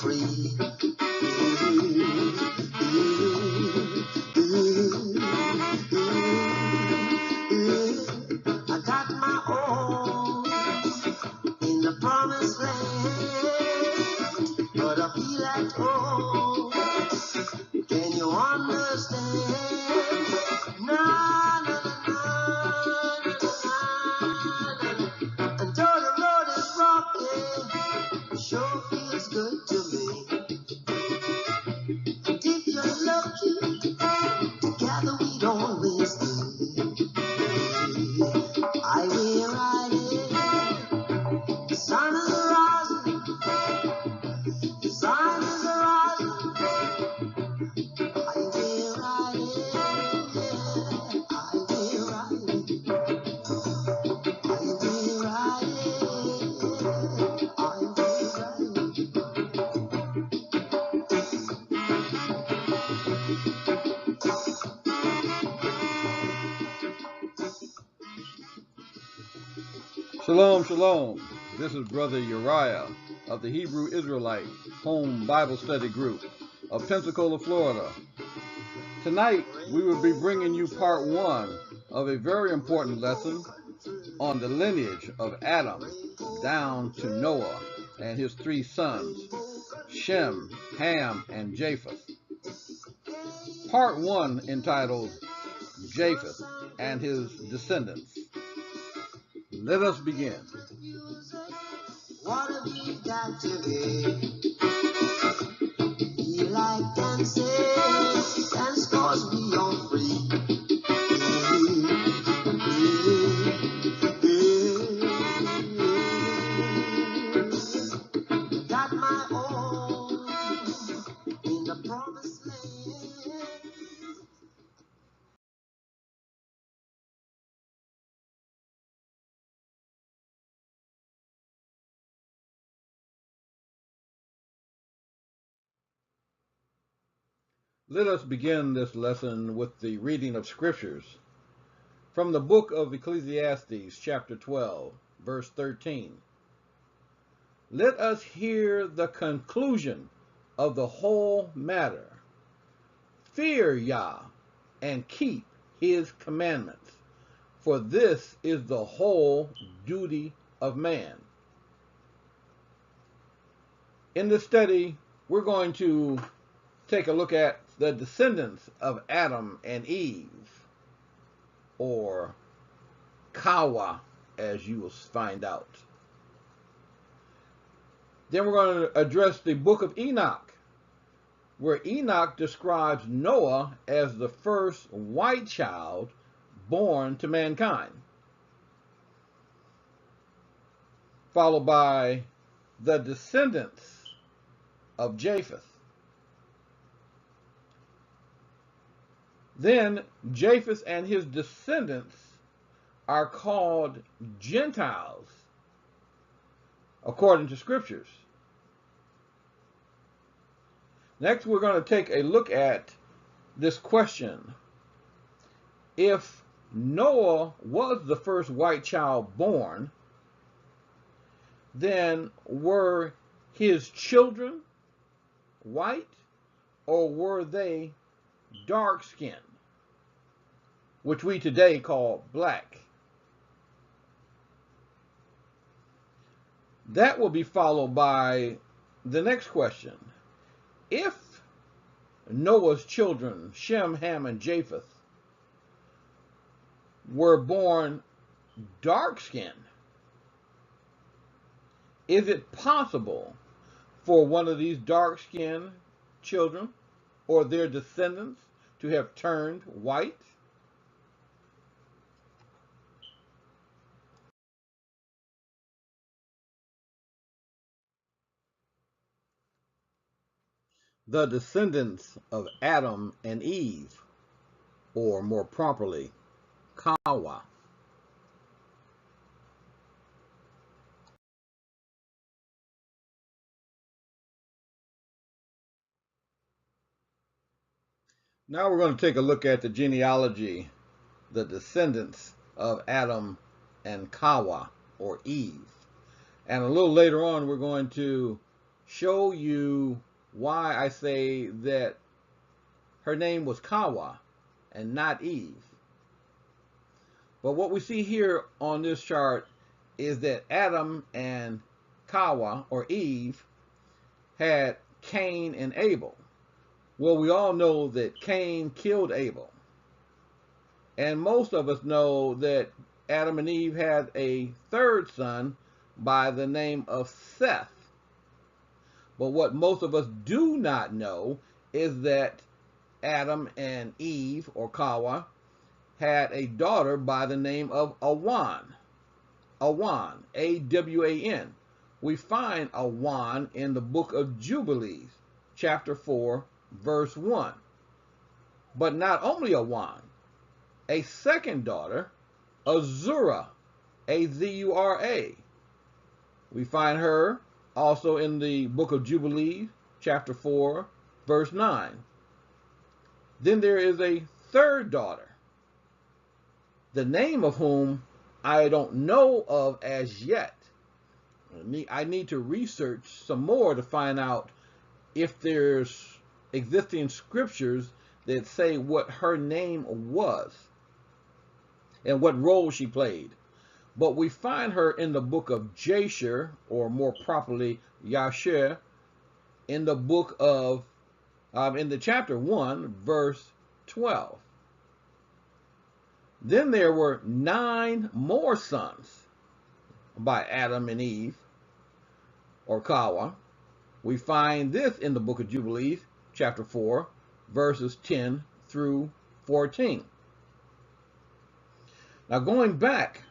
free. I got my own in the promised land, but I feel at home. Can you understand? Na na na na na. And though the road is rocky, it sure feels good to me. And if you're lucky, together we'd always be. I will ride it. The sun is rising. The sun is rising. I will ride it. I will ride it. I will ride it. I will ride it. Shalom, shalom. This is Brother Uriah of the Hebrew Israelite Home Bible Study Group of Pensacola, Florida. Tonight, we will be bringing you part 1 of a very important lesson on the lineage of Adam down to Noah and his 3 sons, Shem, Ham, and Japheth. Part 1 entitled Japheth and his Descendants. Let us begin. What have we got to be? We like dancing, dance 'cause we are free. Got my own in the promised land. Let us begin this lesson with the reading of scriptures from the book of Ecclesiastes, chapter 12, verse 13. Let us hear the conclusion of the whole matter. Fear Yah and keep his commandments, for this is the whole duty of man. In this study, we're going to take a look at the descendants of Adam and Eve, or Kawa, as you will find out. Then we're going to address the Book of Enoch, where Enoch describes Noah as the first white child born to mankind, followed by the descendants of Japheth. Then Japheth and his descendants are called Gentiles, according to scriptures. Next, we're going to take a look at this question. If Noah was the first white child born, then were his children white, or were they dark-skinned, which we today call black? That will be followed by the next question. If Noah's children, Shem, Ham, and Japheth, were born dark-skinned, is it possible for one of these dark-skinned children or their descendants to have turned white? The descendants of Adam and Eve, or more properly, Kawa. Now we're going to take a look at the genealogy, the descendants of Adam and Kawa, or Eve. And a little later on, we're going to show you why I say that her name was Kawa and not Eve. But what we see here on this chart is that Adam and Kawa, or Eve, had Cain and Abel. Well, we all know that Cain killed Abel. And most of us know that Adam and Eve had a third son by the name of Seth. But what most of us do not know is that Adam and Eve, or Kawa, had a daughter by the name of Awan. Awan, A-W-A-N. We find Awan in the Book of Jubilees, chapter 4, verse 1. But not only Awan, a second daughter, Azura, A-Z-U-R-A. We find her also in the Book of Jubilees, chapter 4, verse 9. Then there is a third daughter, the name of whom I don't know of as yet. I need to research some more to find out if there's existing scriptures that say what her name was and what role she played. But we find her in the book of Jasher, or more properly Yasher, in the book of, in the chapter 1, verse 12. Then there were 9 more sons by Adam and Eve, or Kawa. We find this in the book of Jubilees, chapter 4, verses 10 through 14. Now, going back,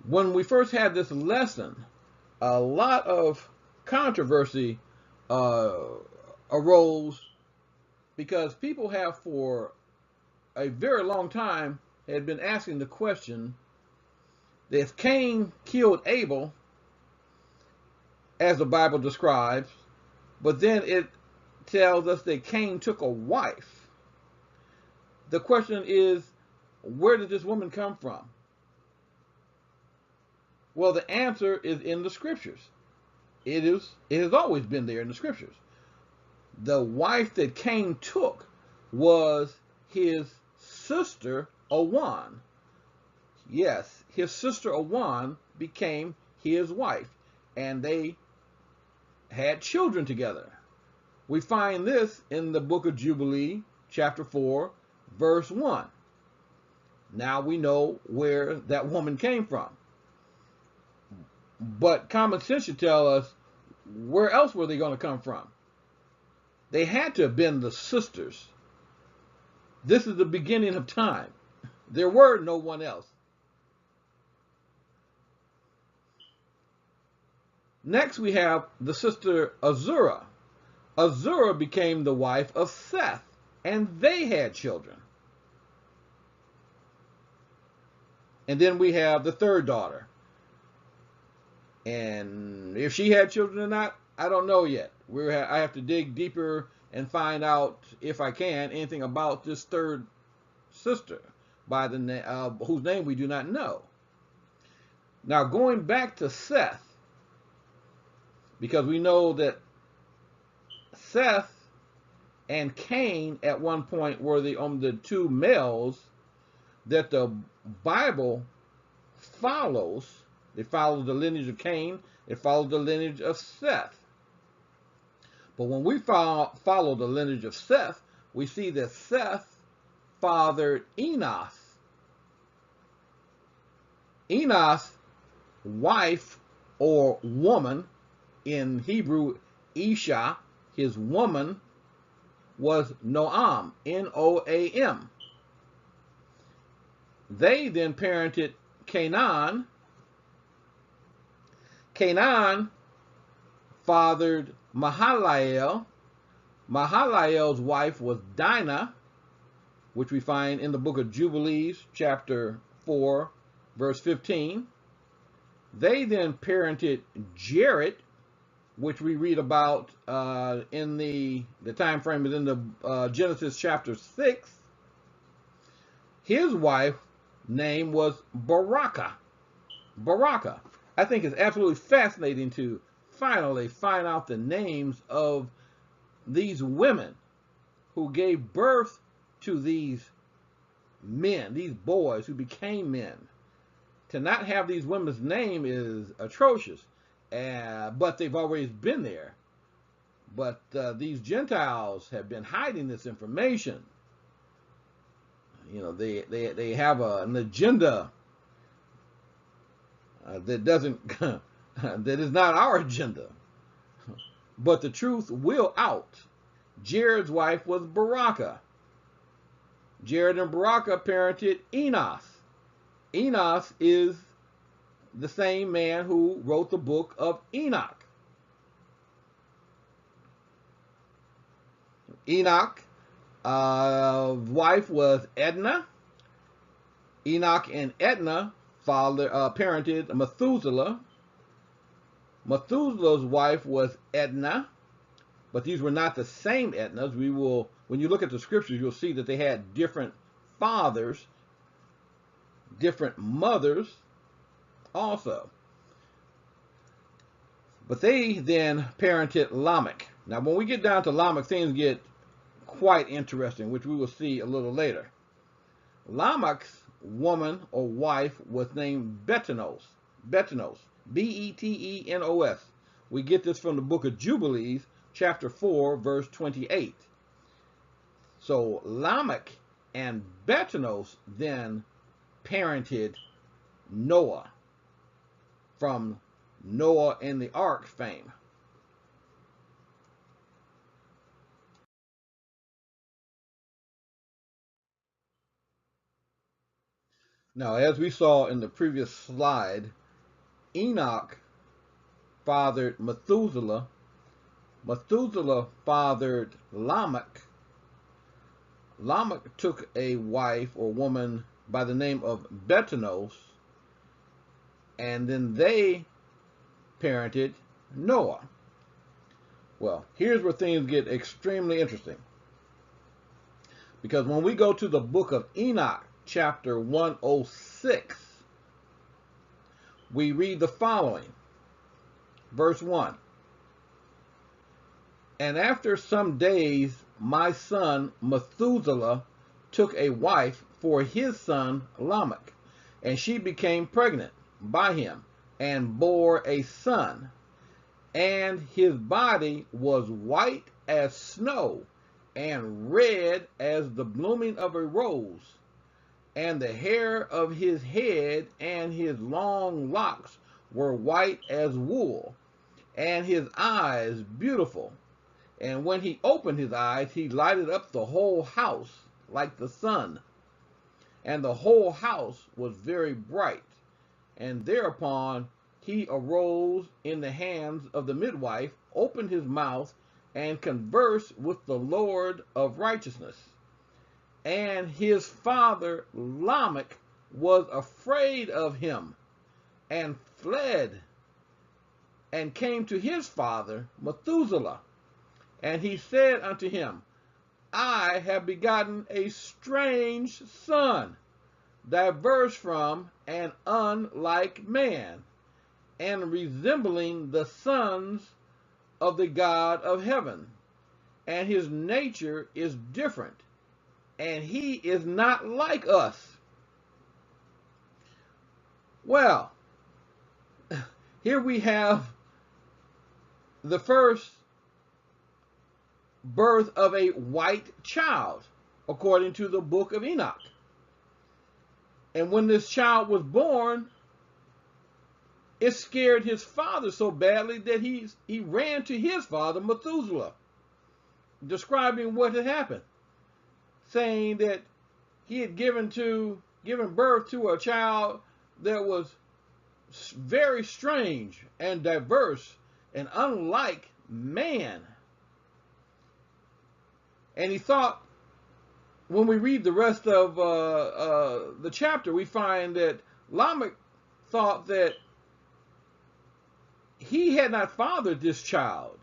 when we first had this lesson, a lot of controversy arose because people have for a very long time had been asking the question that if Cain killed Abel, as the Bible describes, but then it tells us that Cain took a wife. The question is, where did this woman come from? Well, the answer is in the scriptures. It has always been there in the scriptures. The wife that Cain took was his sister Awan. Yes, his sister Awan became his wife, and they had children together. We find this in the book of Jubilee, chapter 4, verse 1. Now we know where that woman came from. But common sense should tell us, where else were they going to come from? They had to have been the sisters. This is the beginning of time. There were no one else. Next we have the sister Azura. Azura became the wife of Seth, and they had children. And then we have the third daughter. And if she had children or not, I don't know yet. I have to dig deeper and find out, if I can, anything about this third sister by the whose name we do not know. Now, going back to Seth, because we know that Seth and Cain at one point were the two males that the Bible follows. They follow the lineage of Cain. They follow the lineage of Seth. But when we follow the lineage of Seth, we see that Seth fathered Enos. Enos' wife, or woman, in Hebrew, Isha, his woman, was Noam, N-O-A-M. They then parented Canaan. Canaan fathered Mahalalel. Mahalalel's wife was Dinah, which we find in the book of Jubilees, chapter 4, verse 15. They then parented Jared, which we read about in the time frame is in the Genesis chapter 6. His wife's name was Baraka. Baraka. I think it's absolutely fascinating to finally find out the names of these women who gave birth to these men, these boys who became men. To not have these women's name is atrocious, but they've always been there. But these Gentiles have been hiding this information. You know, they have an agenda that doesn't that is not our agenda. But the truth will out. Jared's wife was Baraka. Jared and Baraka parented Enos. Enos is the same man who wrote the Book of Enoch. Enoch wife was Edna. Enoch and Edna parented Methuselah. Methuselah's wife was Edna, but these were not the same Ednas. When you look at the scriptures, you'll see that they had different fathers, different mothers also. But they then parented Lamech. Now, when we get down to Lamech, things get quite interesting, which we will see a little later. Lamech's woman or wife was named Betanos. Betanos. B-E-T-E-N-O-S. We get this from the book of Jubilees, chapter 4, verse 28. So Lamech and Betanos then parented Noah, from Noah and the Ark fame. Now, as we saw in the previous slide, Enoch fathered Methuselah. Methuselah fathered Lamech. Lamech took a wife or woman by the name of Betanos, and then they parented Noah. Well, here's where things get extremely interesting. Because when we go to the book of Enoch, chapter 106, we read the following. Verse 1. And after some days, my son Methuselah took a wife for his son Lamech, and she became pregnant by him and bore a son. And his body was white as snow and red as the blooming of a rose. And the hair of his head and his long locks were white as wool, and his eyes beautiful. And when he opened his eyes, he lighted up the whole house like the sun. And the whole house was very bright. And thereupon he arose in the hands of the midwife, opened his mouth, and conversed with the Lord of righteousness. And his father Lamech was afraid of him, and fled, and came to his father Methuselah. And he said unto him, I have begotten a strange son, diverse from and unlike man, and resembling the sons of the God of heaven. And his nature is different, and he is not like us. Well, here we have the first birth of a white child, according to the Book of Enoch. And when this child was born, it scared his father so badly that he ran to his father, Methuselah, describing what had happened, saying that he had given birth to a child that was very strange and diverse and unlike man. And he thought, when we read the rest of the chapter, we find that Lamech thought that he had not fathered this child,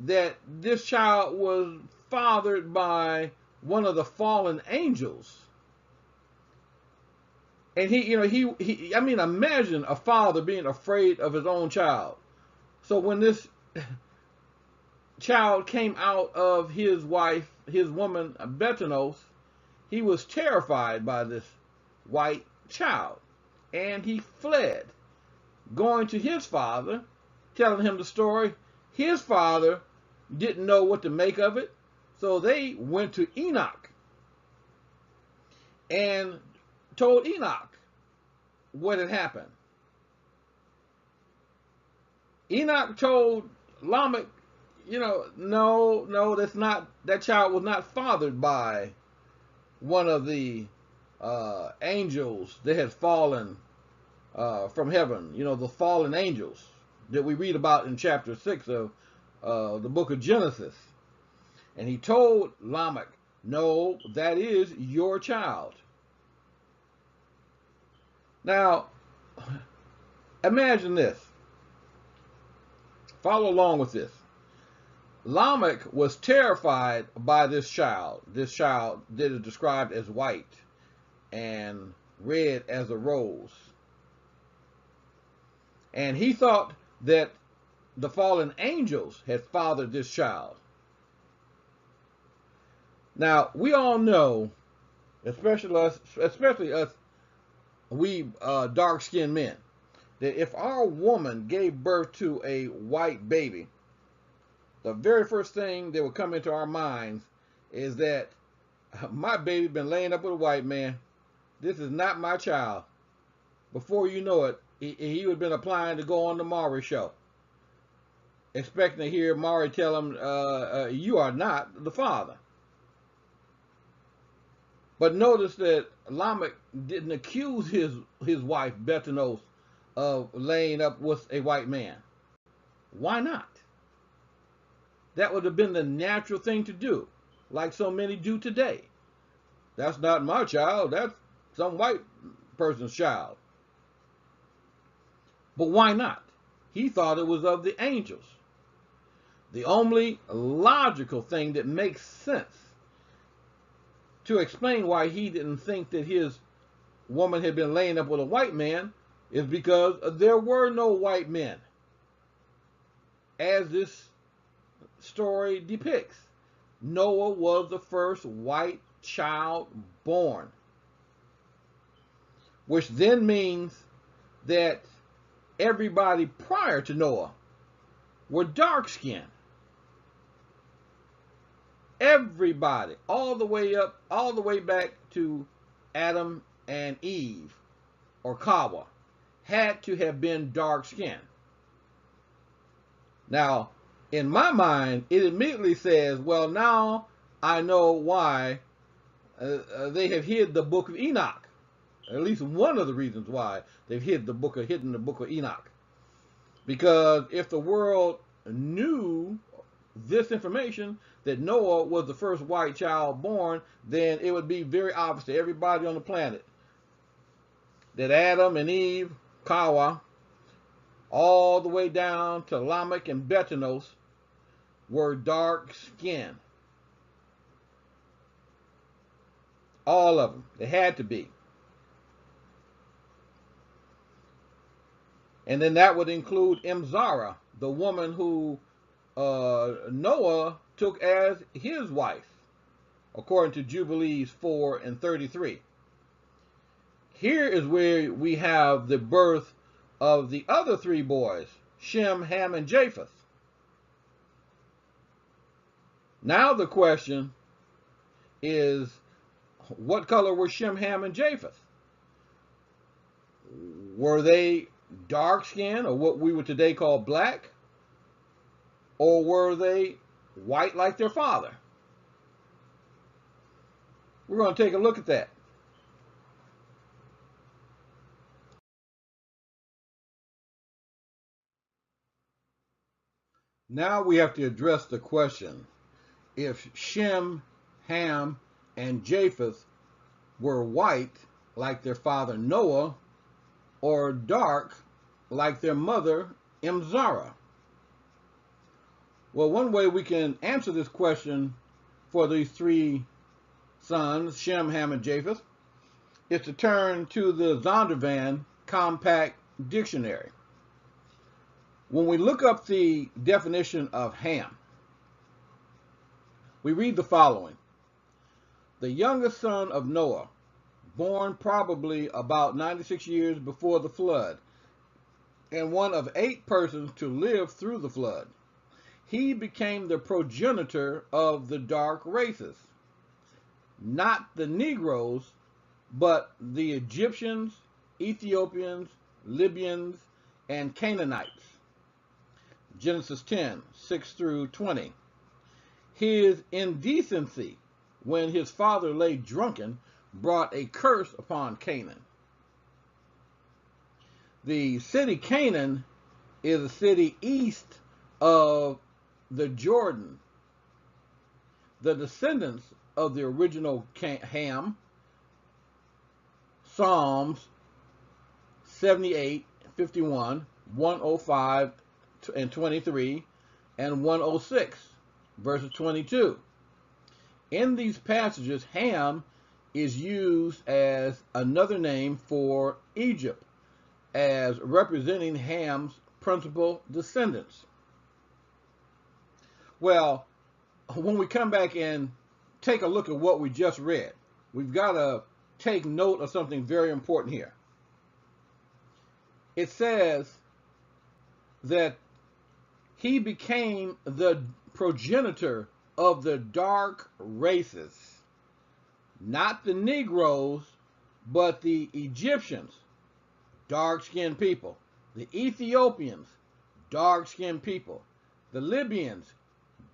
that this child was fathered by one of the fallen angels. And I mean, imagine a father being afraid of his own child. So when this child came out of his wife, his woman Betanos, he was terrified by this white child, and he fled, going to his father, telling him the story. His father didn't know what to make of it, so they went to Enoch and told Enoch what had happened. Enoch told Lamech, no, that child was not fathered by one of the angels that had fallen from heaven, the fallen angels that we read about in chapter 6 of the book of Genesis. And he told Lamech, no, that is your child. Now, imagine this. Follow along with this. Lamech was terrified by this child that is described as white and red as a rose. And he thought that the fallen angels had fathered this child. Now, we all know, especially us, we dark-skinned men, that if our woman gave birth to a white baby, the very first thing that would come into our minds is that my baby been laying up with a white man. This is not my child. Before you know it, he would have been applying to go on the Maury show, expecting to hear Maury tell him, you are not the father. But notice that Lamech didn't accuse his wife, Betanos, of laying up with a white man. Why not? That would have been the natural thing to do, like so many do today. That's not my child, that's some white person's child. But why not? He thought it was of the angels. The only logical thing that makes sense to explain why he didn't think that his woman had been laying up with a white man is because there were no white men, as this story depicts. Noah was the first white child born, which then means that everybody prior to Noah were dark-skinned. Everybody, all the way back to Adam and Eve, or Kawa, had to have been dark-skinned. Now, in my mind, it immediately says, well, now I know why they have hid the Book of Enoch. At least one of the reasons why they've hidden the Book of Enoch. Because if the world knew this information, that Noah was the first white child born, then it would be very obvious to everybody on the planet that Adam and Eve, Kawa, all the way down to Lamech and Betanos, were dark-skinned. All of them. They had to be. And then that would include Imzara, the woman who Noah took as his wife, according to Jubilees 4 and 33. Here is where we have the birth of the other three boys, Shem, Ham, and Japheth. Now the question is, what color were Shem, Ham, and Japheth? Were they dark-skinned, or what we would today call black? Or were they white like their father? We're going to take a look at that. Now we have to address the question, if Shem, Ham, and Japheth were white like their father Noah, or dark like their mother Imzara. Well, one way we can answer this question for these three sons, Shem, Ham, and Japheth, is to turn to the Zondervan Compact Dictionary. When we look up the definition of Ham, we read the following. The youngest son of Noah, born probably about 96 years before the flood, and one of 8 persons to live through the flood. He became the progenitor of the dark races, not the Negroes, but the Egyptians, Ethiopians, Libyans, and Canaanites. Genesis 10, 6 through 20. His indecency, when his father lay drunken, brought a curse upon Canaan. The city Canaan is a city east of the Jordan. The descendants of the original Ham, Psalms 78, 51, 105 and 23, and 106, verses 22. In these passages, Ham is used as another name for Egypt, as representing Ham's principal descendants. Well, when we come back and take a look at what we just read, we've got to take note of something very important here. It says that he became the progenitor of the dark races, not the Negroes, but the Egyptians, dark-skinned people, the Ethiopians, dark-skinned people, the Libyans,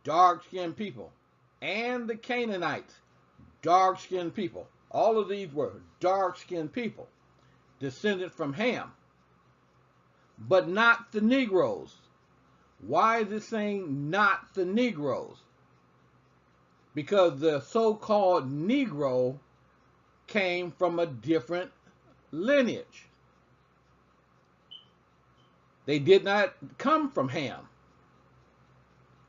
dark-skinned people, and the Canaanites, dark-skinned people. All of these were dark-skinned people, descended from Ham, but not the Negroes. Why is it saying not the Negroes? Because the so-called Negro came from a different lineage. They did not come from Ham.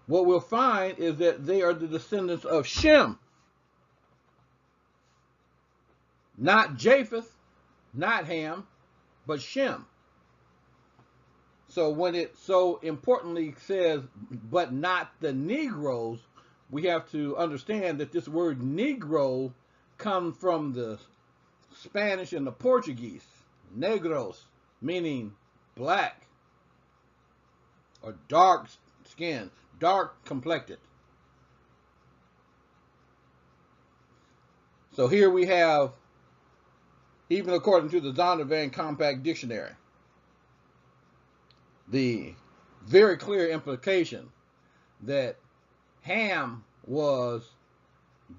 What we'll find is that they are the descendants of Shem, not Japheth, not Ham, but Shem. So when it so importantly says, but not the Negroes, we have to understand that this word Negro comes from the Spanish and the Portuguese. Negros, meaning black or dark skin, dark complected. So here we have, even according to the Zondervan Compact Dictionary, the very clear implication that Ham was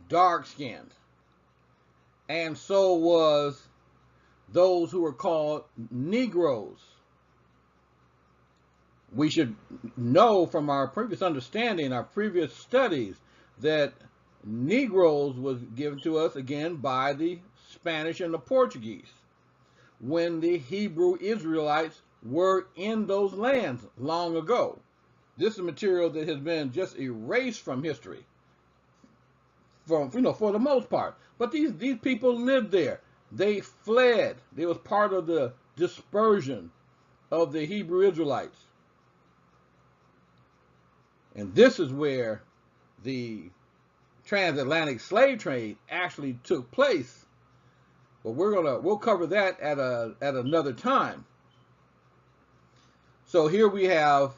dark-skinned, and so was those who were called Negroes. We should know from our previous understanding, our previous studies, that Negroes was given to us again by the Spanish and the Portuguese when the Hebrew Israelites were in those lands long ago. This is material that has been just erased from history, for the most part. But these people lived there. They fled. They was part of the dispersion of the Hebrew Israelites. And this is where the transatlantic slave trade actually took place. But we'll cover that at another time. So here we have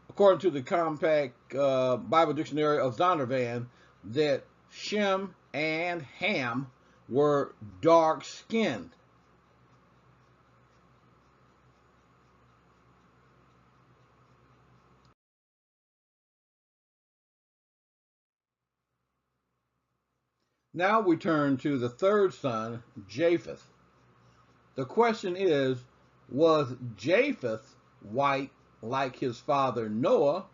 according to the Compact Bible Dictionary of Zondervan, that Shem and Ham were dark-skinned. Now we turn to the third son, Japheth. The question is, was Japheth white like his father Noah,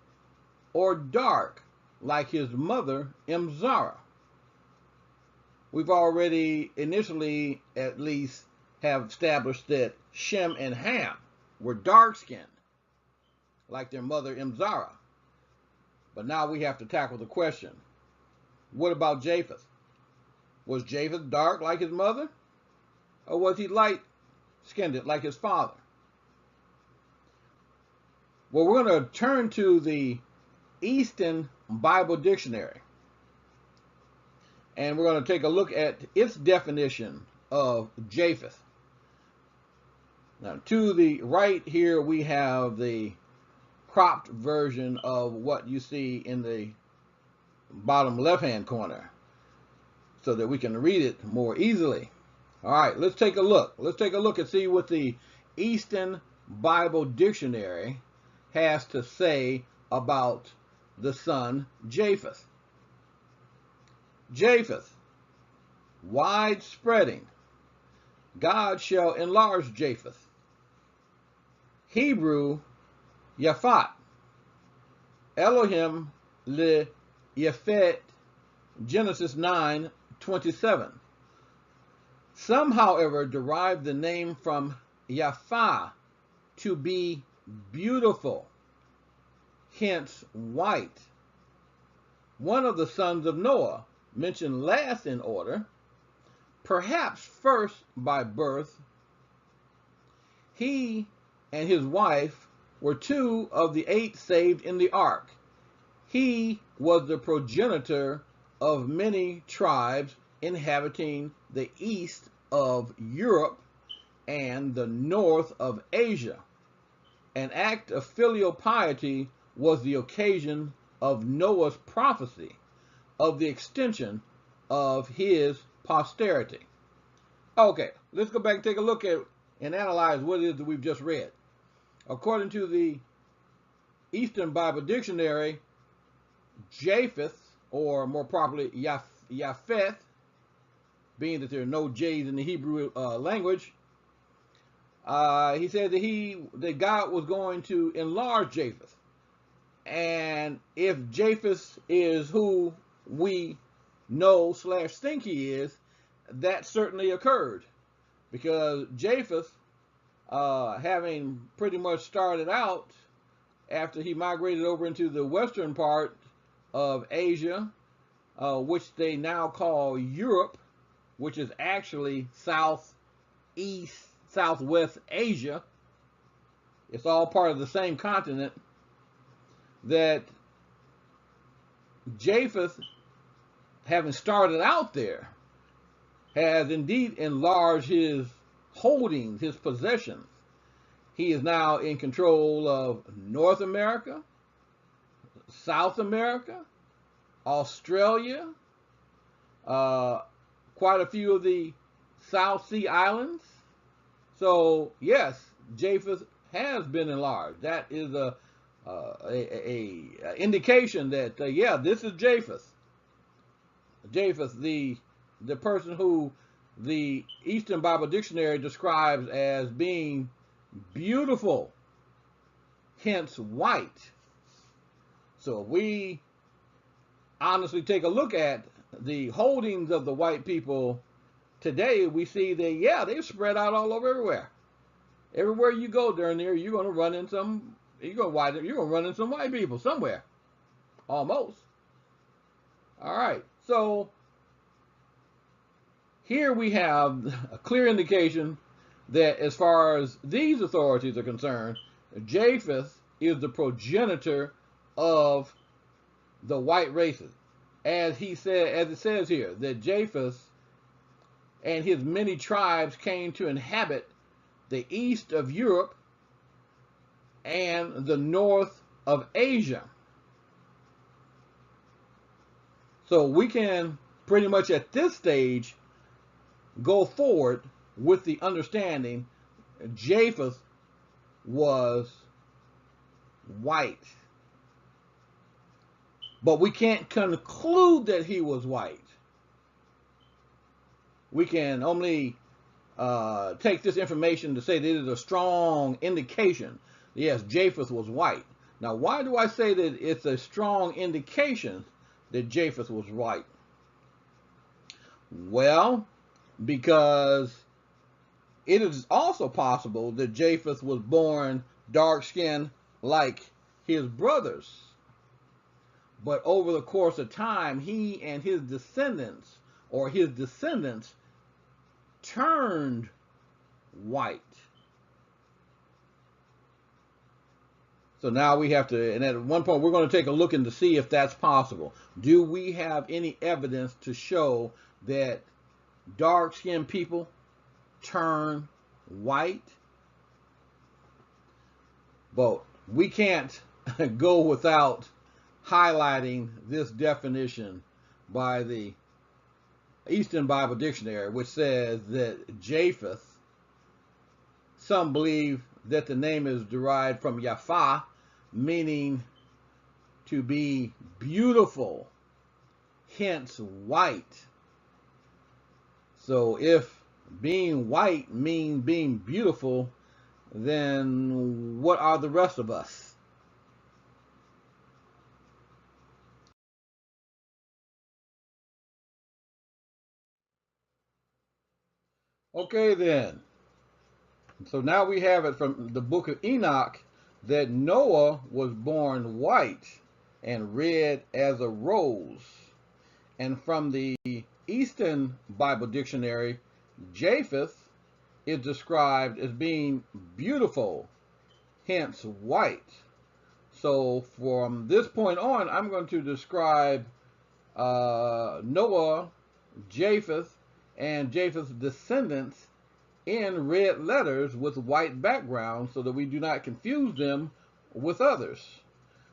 or dark like his mother Imzara? We've already initially at least have established that Shem and Ham were dark-skinned like their mother Imzara. But now we have to tackle the question, what about Japheth? Was Japheth dark like his mother, or was he light-skinned like his father? Well, we're going to turn to the Easton Bible Dictionary, and we're going to take a look at its definition of Japheth. Now, to the right here, we have the cropped version of what you see in the bottom left-hand corner so that we can read it more easily. All right, let's take a look. Let's take a look and see what the Easton Bible Dictionary has to say about the son Japheth. Japheth, wide-spreading. God shall enlarge Japheth. Hebrew, Japhet. Elohim le Japhet, Genesis 9:27. Some, however, derive the name from Yaphah, to be beautiful, hence white. One of the sons of Noah, mentioned last in order, perhaps first by birth, he and his wife were 2 of the 8 saved in the ark. He was the progenitor of many tribes inhabiting the east of Europe and the north of Asia. An act of filial piety was the occasion of Noah's prophecy of the extension of his posterity. Okay, let's go back and take a look at and analyze what it is that we've just read. According to the Eastern Bible Dictionary, Japheth, or more properly Japheth, being that there are no J's in the Hebrew language, he said that God was going to enlarge Japheth. And if Japheth is who we know / think he is, that certainly occurred. Because Japheth, having pretty much started out after he migrated over into the western part of Asia, which they now call Europe, which is actually southwest Asia. It's all part of the same continent. That Japheth, having started out there, has indeed enlarged his holdings, his possessions. He is now in control of North America, South America, Australia, quite a few of the South Sea Islands. So yes, Japheth has been enlarged. That is a indication that yeah, this is Japheth. Japheth, the person who the Eastern Bible Dictionary describes as being beautiful, hence white. So if we honestly take a look at the holdings of the white people today, we see that yeah, they've spread out all over everywhere. Everywhere you go during there, you're going to run into some. You're going to run into some white people somewhere, almost. All right, so here we have a clear indication that as far as these authorities are concerned, Japheth is the progenitor of the white races. As it says here, that Japheth and his many tribes came to inhabit the east of Europe and the north of Asia. So we can pretty much at this stage go forward with the understanding Japheth was white. But we can't conclude that he was white. We can only take this information to say that it is a strong indication. Yes, Japheth was white. Now, why do I say that it's a strong indication that Japheth was white? Well, because it is also possible that Japheth was born dark-skinned like his brothers. But over the course of time, he and his descendants, turned white. So now we have to, and at one point we're going to take a look in to see if that's possible. Do we have any evidence to show that dark-skinned people turn white? But we can't go without highlighting this definition by the Eastern Bible Dictionary, which says that Japheth, some believe that the name is derived from Yaphah, meaning to be beautiful, hence white. So if being white means being beautiful, then what are the rest of us? Okay then. So now we have it from the Book of Enoch that Noah was born white and red as a rose. And from the Eastern Bible Dictionary, Japheth is described as being beautiful, hence white. So from this point on, I'm going to describe Noah, Japheth, and Japheth's descendants in red letters with white background so that we do not confuse them with others.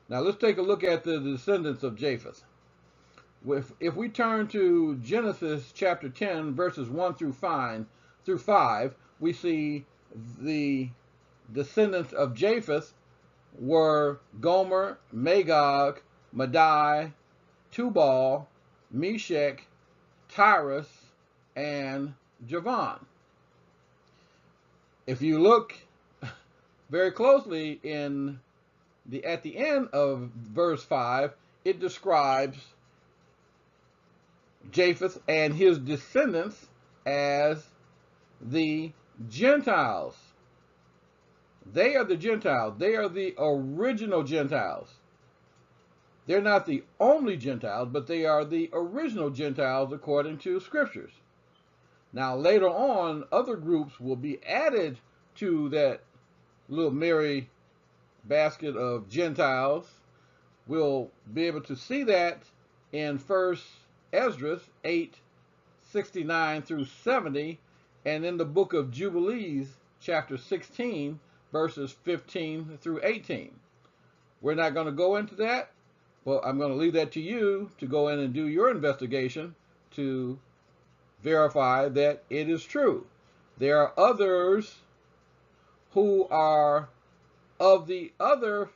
Now let's take a look at the descendants of Japheth. If we turn to Genesis chapter 10 verses 1 through 5, we see the descendants of Japheth were Gomer, Magog, Madai, Tubal, Meshech, Tyrus, and Javan. If you look very closely at the end of verse 5, it describes Japheth and his descendants as the Gentiles. They are the Gentiles. They are the original Gentiles. They're not the only Gentiles, but they are the original Gentiles according to scriptures. Now later on, other groups will be added to that little merry basket of Gentiles. We'll be able to see that in 1 Esdras 8:69 through 70, and in the book of Jubilees, chapter 16, verses 15 through 18. We're not going to go into that, but I'm going to leave that to you to go in and do your investigation to verify that it is true. There are others who are of the other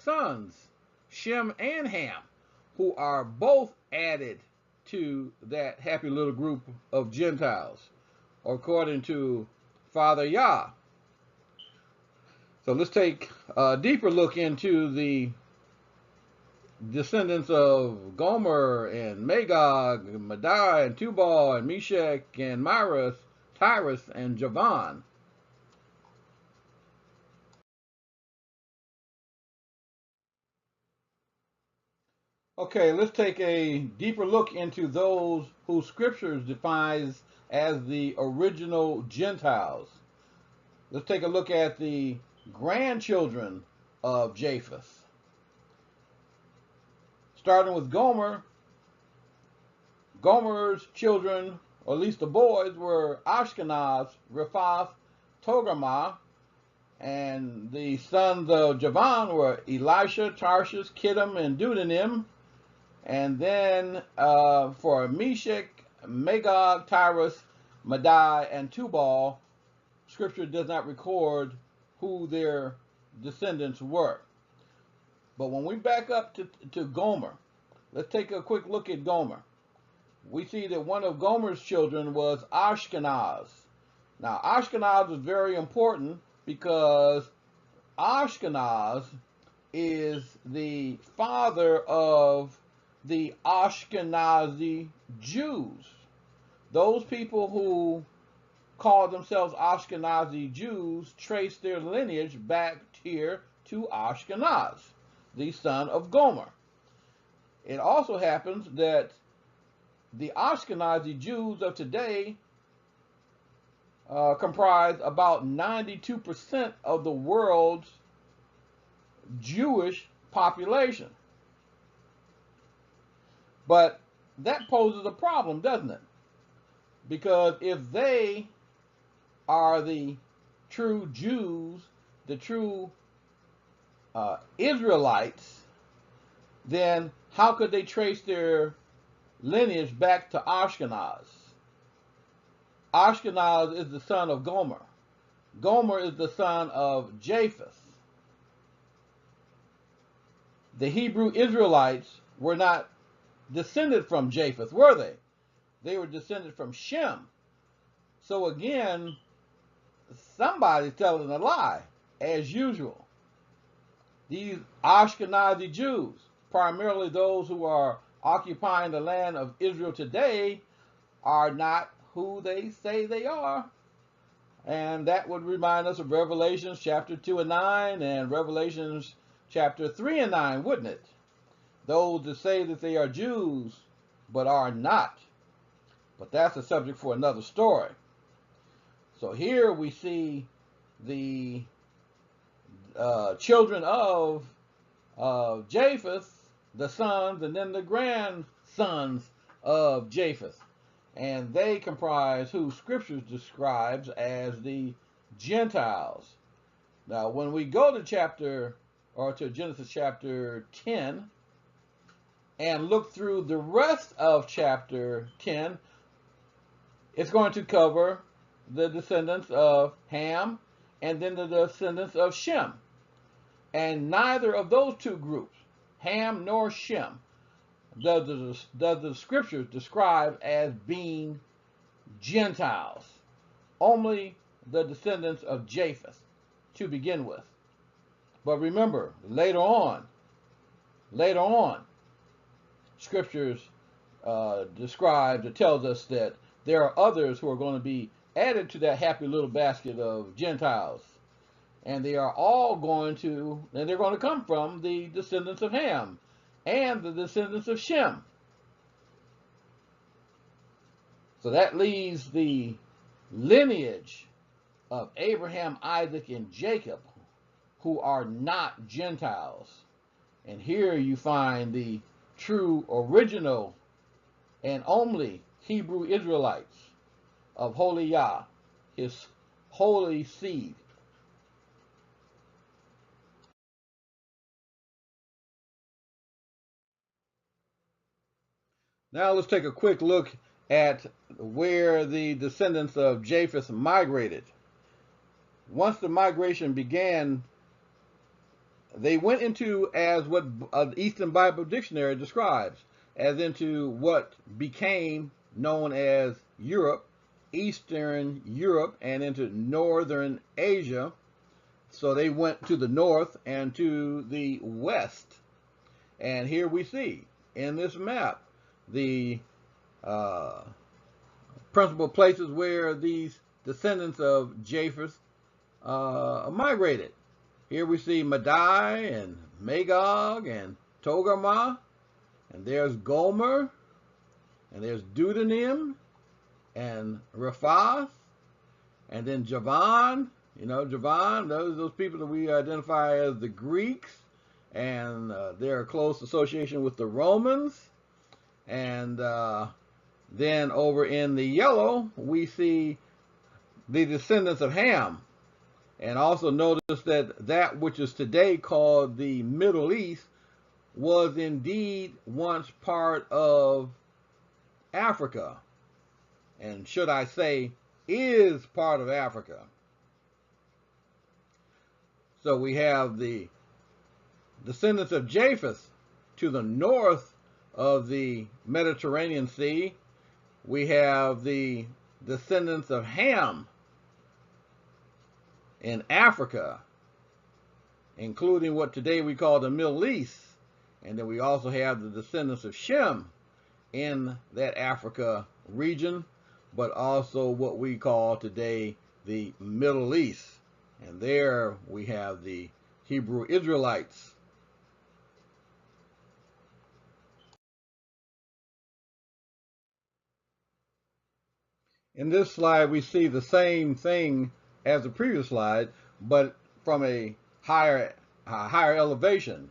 sons, Shem and Ham, who are both added to that happy little group of Gentiles, according to Father Yah. So let's take a deeper look into the descendants of Gomer and Magog, and Madai and Tubal and Meshech and Myras, Tyrus and Javan. Okay, let's take a deeper look into those who scriptures defines as the original Gentiles. Let's take a look at the grandchildren of Japheth. Starting with Gomer, Gomer's children, or at least the boys, were Ashkenaz, Rephath, Togarmah, and the sons of Javan were Elisha, Tarshish, Kittim, and Deutenim. And then for Meshech, Magog, Tyrus, Madai, and Tubal, scripture does not record who their descendants were. But when we back up to Gomer, let's take a quick look at Gomer. We see that one of Gomer's children was Ashkenaz. Now, Ashkenaz is very important because Ashkenaz is the father of the Ashkenazi Jews. Those people who call themselves Ashkenazi Jews trace their lineage back here to Ashkenaz, the son of Gomer. It also happens that the Ashkenazi Jews of today comprise about 92% of the world's Jewish population. But that poses a problem, doesn't it? Because if they are the true Jews, the true Israelites, then how could they trace their lineage back to Ashkenaz? Ashkenaz is the son of Gomer. Gomer is the son of Japheth. The Hebrew Israelites were not descended from Japheth, were they? They were descended from Shem. So again, somebody's telling a lie, as usual. These Ashkenazi Jews, primarily those who are occupying the land of Israel today, are not who they say they are. And that would remind us of Revelations chapter 2 and 9 and Revelations chapter 3 and 9, wouldn't it? Those that say that they are Jews but are not. But that's a subject for another story. So here we see the children of Japheth, the sons, and then the grandsons of Japheth. And they comprise who Scripture describes as the Gentiles. Now, when we go to Genesis chapter 10, and look through the rest of chapter 10, it's going to cover the descendants of Ham and then the descendants of Shem. And neither of those two groups, Ham nor Shem, does the Scriptures describe as being Gentiles. Only the descendants of Japheth to begin with. But remember, later on, Scriptures tells us that there are others who are going to be added to that happy little basket of Gentiles. And they are all going to come from the descendants of Ham and the descendants of Shem. So that leaves the lineage of Abraham, Isaac, and Jacob, who are not Gentiles. And here you find the true, original, and only Hebrew Israelites of Holy Yah, his holy seed. Now let's take a quick look at where the descendants of Japheth migrated. Once the migration began, they went into, as what the Eastern Bible Dictionary describes, as into what became known as Europe, Eastern Europe, and into Northern Asia. So they went to the north and to the west. And here we see in this map the principal places where these descendants of Japheth migrated. Here we see Madai and Magog and Togarmah, and there's Gomer, and there's Deuteronym and Rephath, and then Javan. You know, Javan, those people that we identify as the Greeks, and they're a close association with the Romans. And then over in the yellow, we see the descendants of Ham. And also notice that which is today called the Middle East was indeed once part of Africa. And should I say, is part of Africa. So we have the descendants of Japheth to the north of the Mediterranean Sea. We have the descendants of Ham in Africa, including what today we call the Middle East. And then we also have the descendants of Shem in that Africa region, but also what we call today the Middle East. And there we have the Hebrew Israelites. In this slide, we see the same thing as the previous slide, but from a higher higher elevation.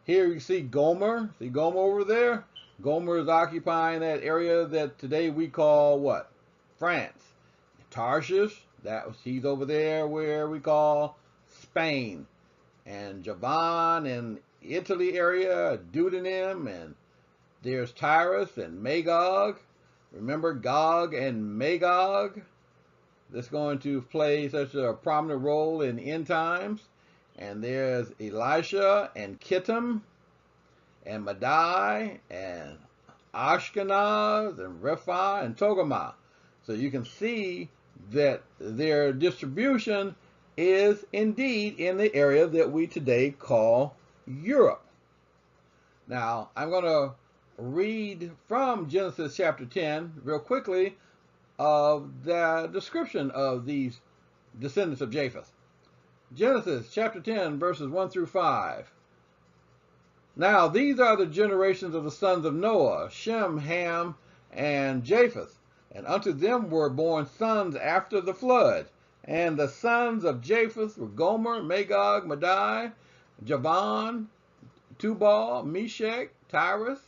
Here you see Gomer. See Gomer over there? Gomer is occupying that area that today we call what? France. Tarshish, he's over there where we call Spain. And Javan and Italy area, Deuteronym, and there's Tyrus and Magog. Remember Gog and Magog? That's going to play such a prominent role in end times. And there's Elisha and Kittim and Madai and Ashkenaz and Repha and Togarmah. So you can see that their distribution is indeed in the area that we today call Europe. Now, I'm going to read from Genesis chapter 10 real quickly of the description of these descendants of Japheth. Genesis chapter 10 verses 1 through 5. Now these are the generations of the sons of Noah, Shem, Ham, and Japheth. And unto them were born sons after the flood. And the sons of Japheth were Gomer, Magog, Madai, Javan, Tubal, Meshech, Tyrus.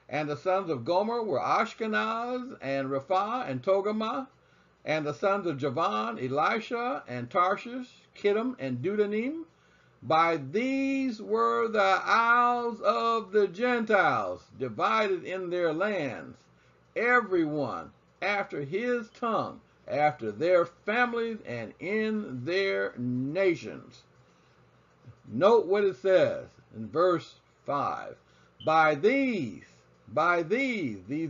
And the sons of Gomer were Ashkenaz, and Repha, and Togarmah. And the sons of Javan, Elisha, and Tarshish, Kittim, and Deuteronym. By these were the isles of the Gentiles, divided in their lands, everyone after his tongue, after their families, and in their nations. Note what it says in verse 5. By these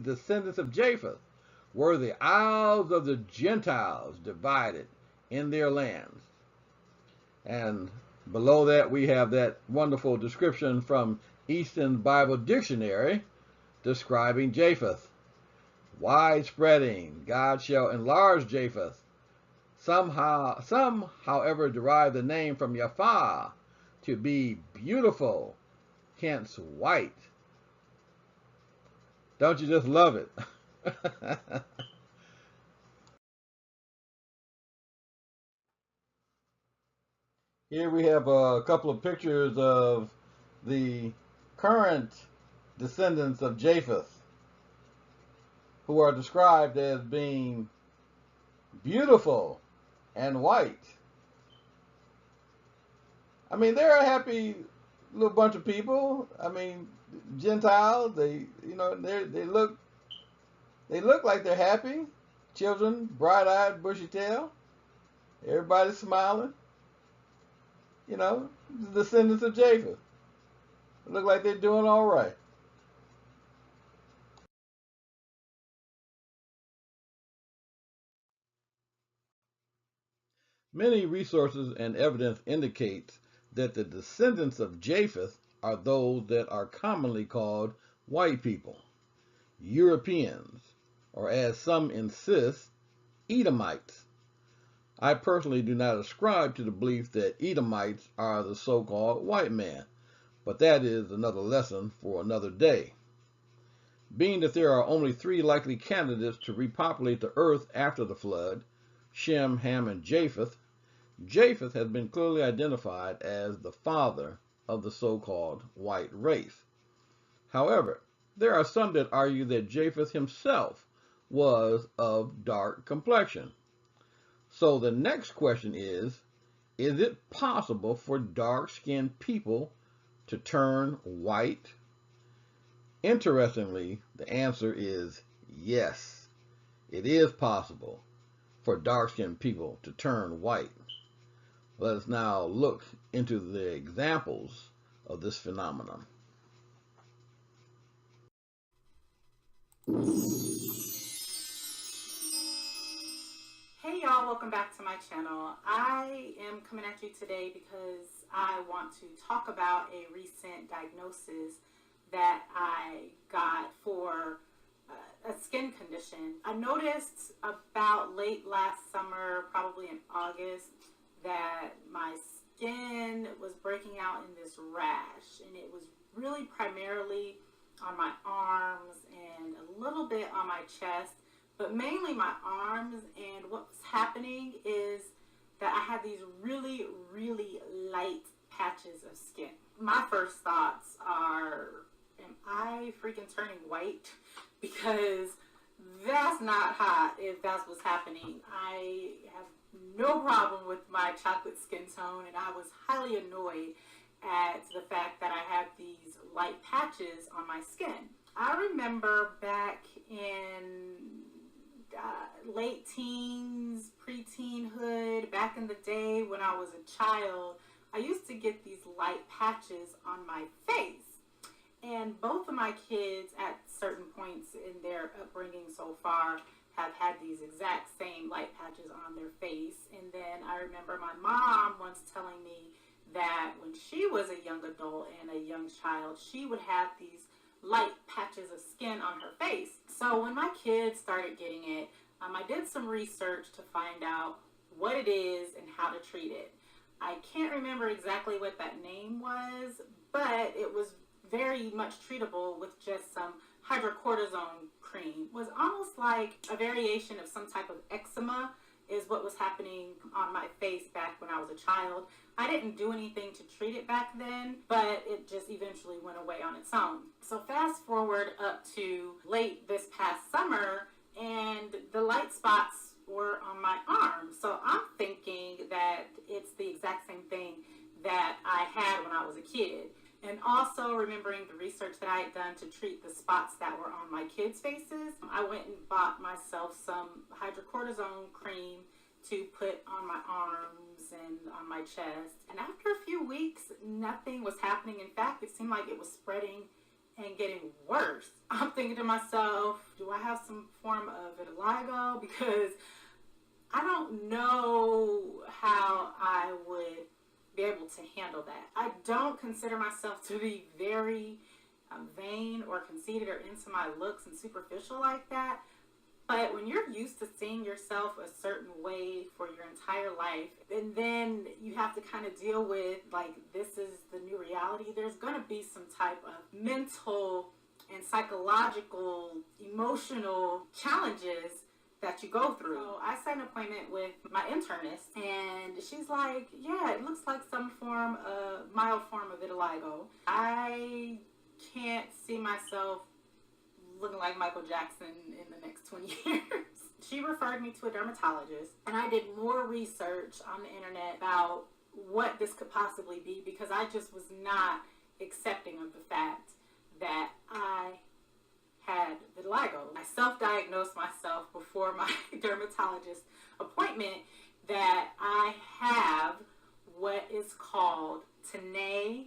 descendants of Japheth, were the isles of the Gentiles divided in their lands. And below that we have that wonderful description from Easton Bible Dictionary describing Japheth. Widespreading, God shall enlarge Japheth. Some, however, derive the name from Yaphah, to be beautiful, hence white. Don't you just love it? Here we have a couple of pictures of the current descendants of Japheth, who are described as being beautiful and white. I mean, they're a happy little bunch of people. I mean, Gentiles, they look like they're happy. Children, bright-eyed, bushy-tailed. Everybody's smiling. You know, the descendants of Japheth. Look like they're doing all right. Many resources and evidence indicate that the descendants of Japheth are those that are commonly called white people, Europeans, or as some insist, Edomites. I personally do not ascribe to the belief that Edomites are the so-called white man, but that is another lesson for another day. Being that there are only 3 likely candidates to repopulate the earth after the flood, Shem, Ham, and Japheth, Japheth has been clearly identified as the father of the so-called white race. However, there are some that argue that Japheth himself was of dark complexion. So the next question is it possible for dark-skinned people to turn white? Interestingly, the answer is yes. It is possible for dark-skinned people to turn white. Let us now look into the examples of this phenomenon. Hey y'all, welcome back to my channel. I am coming at you today because I want to talk about a recent diagnosis that I got for a skin condition. I noticed about late last summer, probably in August, that my skin was breaking out in this rash, and it was really primarily on my arms and a little bit on my chest, but mainly my arms. And what was happening is that I had these really, really light patches of skin. My first thoughts are, am I freaking turning white? Because that's not hot if that's what's happening. I have no problem with my chocolate skin tone, and I was highly annoyed at the fact that I have these light patches on my skin. I remember back in late teens, pre-teenhood, back in the day when I was a child, I used to get these light patches on my face. And both of my kids at certain points in their upbringing so far have had these exact same light patches on their face. And then I remember my mom once telling me that when she was a young adult and a young child, she would have these light patches of skin on her face. So when my kids started getting it, I did some research to find out what it is and how to treat it. I can't remember exactly what that name was, but it was very much treatable with just some hydrocortisone cream. It was almost like a variation of some type of eczema is what was happening on my face back when I was a child. I didn't do anything to treat it back then, but it just eventually went away on its own. So fast forward up to late this past summer, and the light spots were on my arm. So I'm thinking that it's the exact same thing that I had when I was a kid. And also remembering the research that I had done to treat the spots that were on my kids' faces, I went and bought myself some hydrocortisone cream to put on my arms and on my chest. And after a few weeks, nothing was happening. In fact, it seemed like it was spreading and getting worse. I'm thinking to myself, do I have some form of vitiligo? Because I don't know how I would be able to handle that. I don't consider myself to be very vain or conceited or into my looks and superficial like that. But when you're used to seeing yourself a certain way for your entire life, and then you have to kind of deal with, like, this is the new reality, there's going to be some type of mental and psychological, emotional challenges that you go through. So I set an appointment with my internist, and she's like, yeah, it looks like some form of, mild form of vitiligo. I can't see myself looking like Michael Jackson in the next 20 years. She referred me to a dermatologist, and I did more research on the internet about what this could possibly be, because I just was not accepting of the fact that I had vitiligo. I self-diagnosed myself before my dermatologist appointment that I have what is called Tenay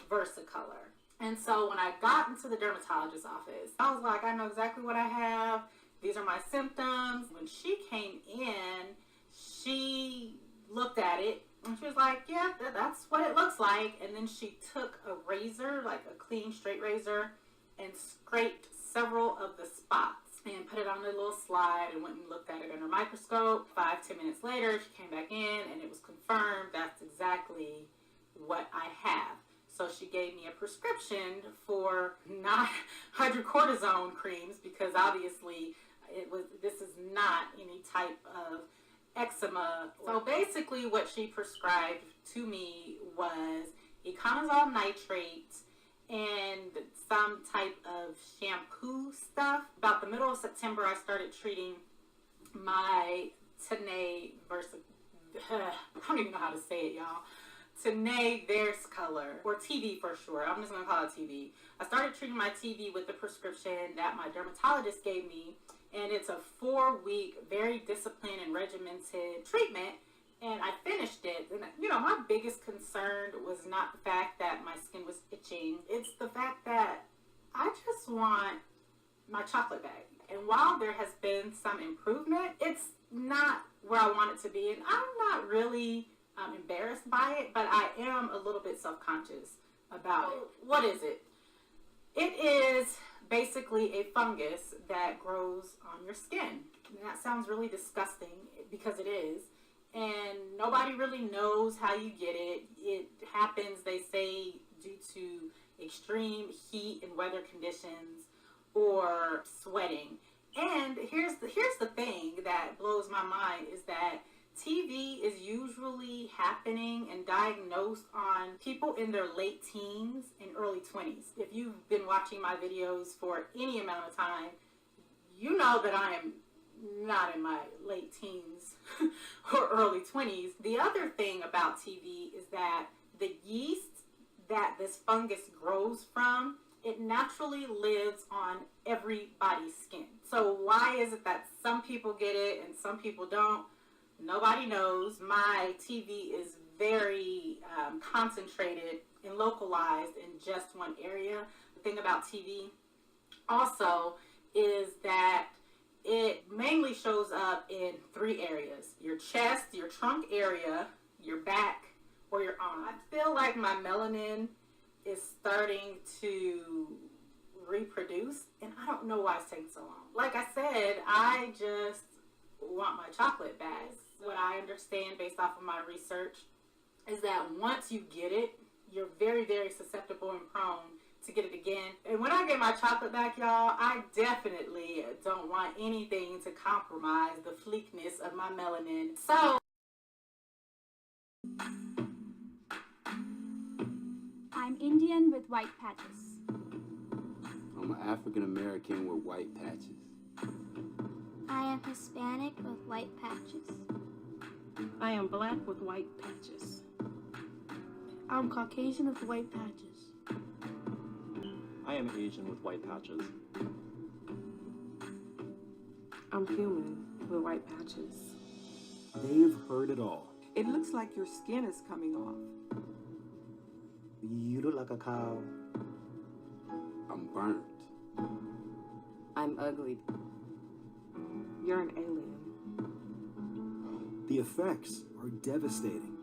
versicolor. And so when I got into the dermatologist's office, I was like, I know exactly what I have. These are my symptoms. When she came in, she looked at it and she was like, yeah, that's what it looks like. And then she took a razor, like a clean straight razor, and scraped several of the spots and put it on a little slide and went and looked at it under a microscope. 5-10 minutes later, she came back in and it was confirmed that's exactly what I have. So she gave me a prescription for not hydrocortisone creams, because obviously this is not any type of eczema. So basically what she prescribed to me was econazole nitrate and some type of shampoo stuff. About the middle of September, I started treating my Tenay I don't even know how to say it, y'all. Tenay versicolor, or TV for short. I'm just going to call it TV. I started treating my TV with the prescription that my dermatologist gave me, and it's a 4-week, very disciplined and regimented treatment, and I finished it. And, you know, my biggest concern was not the fact that my skin was itching. It's the fact that I just want my chocolate bag. And while there has been some improvement, it's not where I want it to be, and I'm not really embarrassed by it, but I am a little bit self-conscious about it. What is it? It is basically a fungus that grows on your skin. And that sounds really disgusting, because it is. And nobody really knows how you get it. It happens, they say, due to extreme heat and weather conditions or sweating. And here's the thing that blows my mind is that TV is usually happening and diagnosed on people in their late teens and early 20s. If you've been watching my videos for any amount of time, you know that I am not in my late teens or early 20s. The other thing about TV is that the yeast that this fungus grows from, it naturally lives on everybody's skin. So why is it that some people get it and some people don't? Nobody knows. My TV is very concentrated and localized in just one area. The thing about TV also is that it mainly shows up in 3 areas: your chest, your trunk area, your back, or your arm. I feel like my melanin is starting to reproduce, and I don't know why it's taking so long. Like I said, I just want my chocolate back. What I understand based off of my research is that once you get it, you're very, very susceptible and prone to get it again. And when I get my chocolate back, y'all, I definitely don't want anything to compromise the fleekness of my melanin. So I'm Indian with white patches. I'm an African American with white patches. I am Hispanic with white patches. I am black with white patches. I'm Caucasian with white patches. I am Asian with white patches. I'm human with white patches. They've heard it all. It looks like your skin is coming off. You look like a cow. I'm burnt. I'm ugly. You're an alien. The effects are devastating.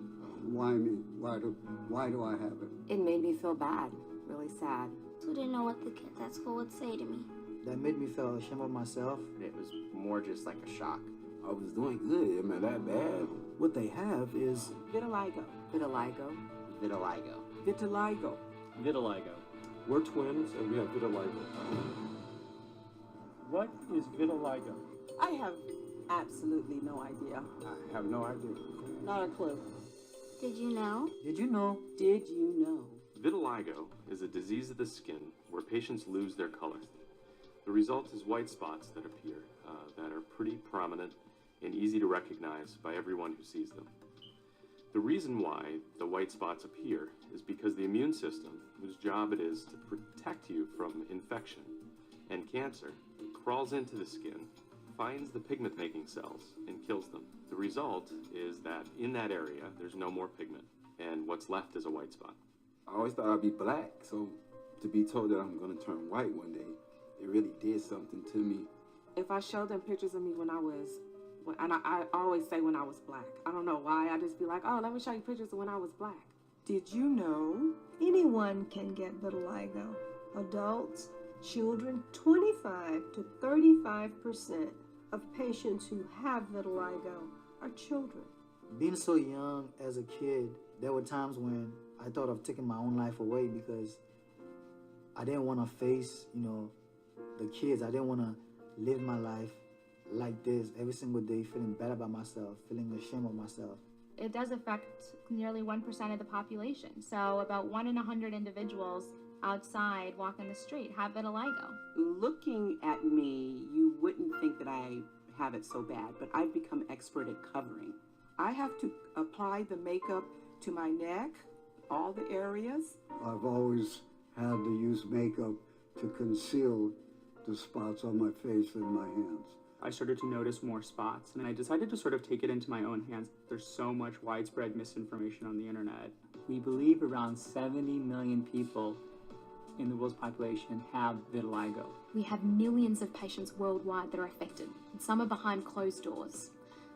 Why me? Why do I have it? It made me feel bad, really sad. So didn't know what the kids at school would say to me. That made me feel ashamed of myself. It was more just like a shock. I was doing good. Am I that bad? What they have is Vitiligo. Vitiligo. Vitiligo. Vitiligo. Vitiligo. We're twins and we have vitiligo. What is vitiligo? I have absolutely no idea. I have no idea. Not a clue. Did you know? Did you know? Did you know? Vitiligo is a disease of the skin where patients lose their color. The result is white spots that appear that are pretty prominent and easy to recognize by everyone who sees them. The reason why the white spots appear is because the immune system, whose job it is to protect you from infection and cancer, crawls into the skin, finds the pigment-making cells, and kills them. The result is that in that area, there's no more pigment, and what's left is a white spot. I always thought I'd be black, so to be told that I'm going to turn white one day, it really did something to me. If I showed them pictures of me when I was, and I always say when I was black. I don't know why. I just be like, oh, let me show you pictures of when I was black. Did you know anyone can get vitiligo? Adults, children, 25 to 35% of patients who have vitiligo are children. Being so young as a kid, there were times when I thought of taking my own life away because I didn't want to face, the kids. I didn't want to live my life like this every single day, feeling bad about myself, feeling ashamed of myself. It does affect nearly 1% of the population. So about 1 in 100 individuals outside walking the street have vitiligo. Looking at me, you wouldn't think that I have it so bad, but I've become expert at covering. I have to apply the makeup to my neck, all the areas. I've always had to use makeup to conceal the spots on my face and my hands. I started to notice more spots, and I decided to sort of take it into my own hands. There's so much widespread misinformation on the internet. We believe around 70 million people in the world's population have vitiligo. We have millions of patients worldwide that are affected, and some are behind closed doors.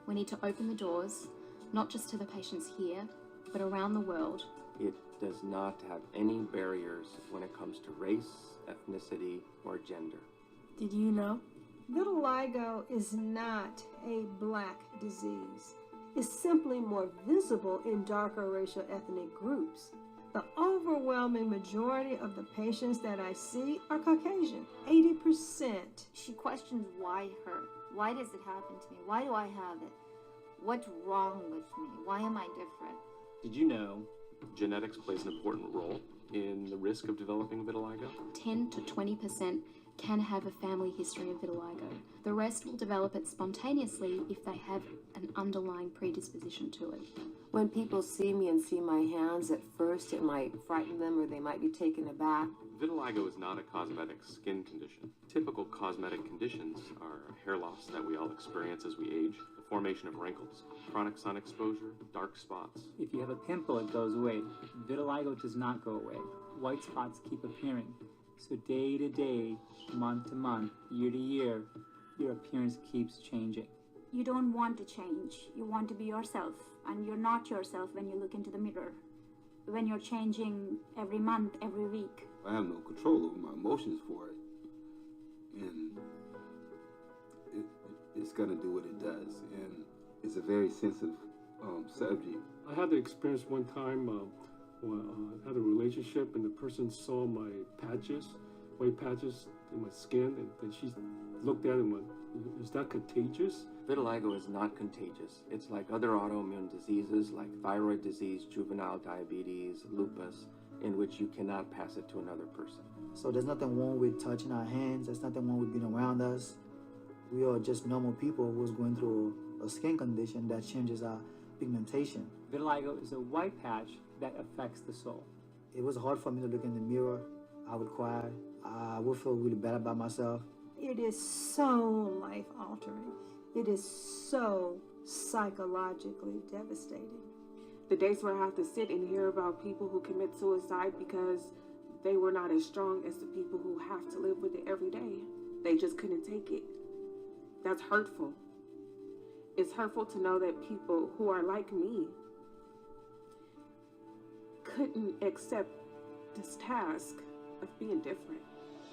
We need to open the doors, not just to the patients here, but around the world. It does not have any barriers when it comes to race, ethnicity, or gender. Did you know? Vitiligo is not a black disease. It's simply more visible in darker racial ethnic groups. The overwhelming majority of the patients that I see are Caucasian, 80%. She questions why her. Why does it happen to me? Why do I have it? What's wrong with me? Why am I different? Did you know genetics plays an important role in the risk of developing vitiligo? 10 to 20% can have a family history of vitiligo. The rest will develop it spontaneously if they have an underlying predisposition to it. When people see me and see my hands, at first it might frighten them or they might be taken aback. Vitiligo is not a cosmetic skin condition. Typical cosmetic conditions are hair loss that we all experience as we age, the formation of wrinkles, chronic sun exposure, dark spots. If you have a pimple, it goes away. Vitiligo does not go away. White spots keep appearing. So day to day, month to month, year to year, your appearance keeps changing. You don't want to change. You want to be yourself, and you're not yourself when you look into the mirror. When you're changing every month, every week. I have no control over my emotions for it. And it's going to do what it does. And it's a very sensitive subject. I had the experience one time when I had a relationship and the person saw my patches, white patches in my skin, and then she looked at it and went, "Is that contagious?" Vitiligo is not contagious. It's like other autoimmune diseases like thyroid disease, juvenile diabetes, lupus, in which you cannot pass it to another person. So there's nothing wrong with touching our hands. There's nothing wrong with being around us. We are just normal people who's going through a skin condition that changes our pigmentation. Vitiligo is a white patch that affects the soul. It was hard for me to look in the mirror. I would cry. I would feel really bad about myself. It is so life-altering. It is so psychologically devastating. The days where I have to sit and hear about people who commit suicide because they were not as strong as the people who have to live with it every day. They just couldn't take it. That's hurtful. It's hurtful to know that people who are like me couldn't accept this task of being different.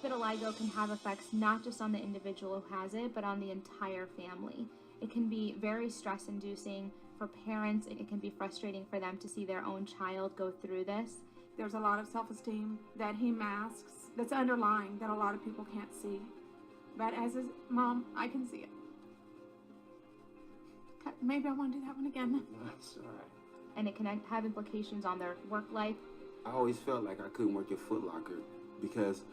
Vitiligo can have effects not just on the individual who has it, but on the entire family. It can be very stress-inducing for parents. It can be frustrating for them to see their own child go through this. There's a lot of self-esteem that he masks that's underlying that a lot of people can't see. But as his mom, I can see it. Maybe I want to do that one again. That's all right. And it can have implications on their work life. I always felt like I couldn't work at Foot Locker because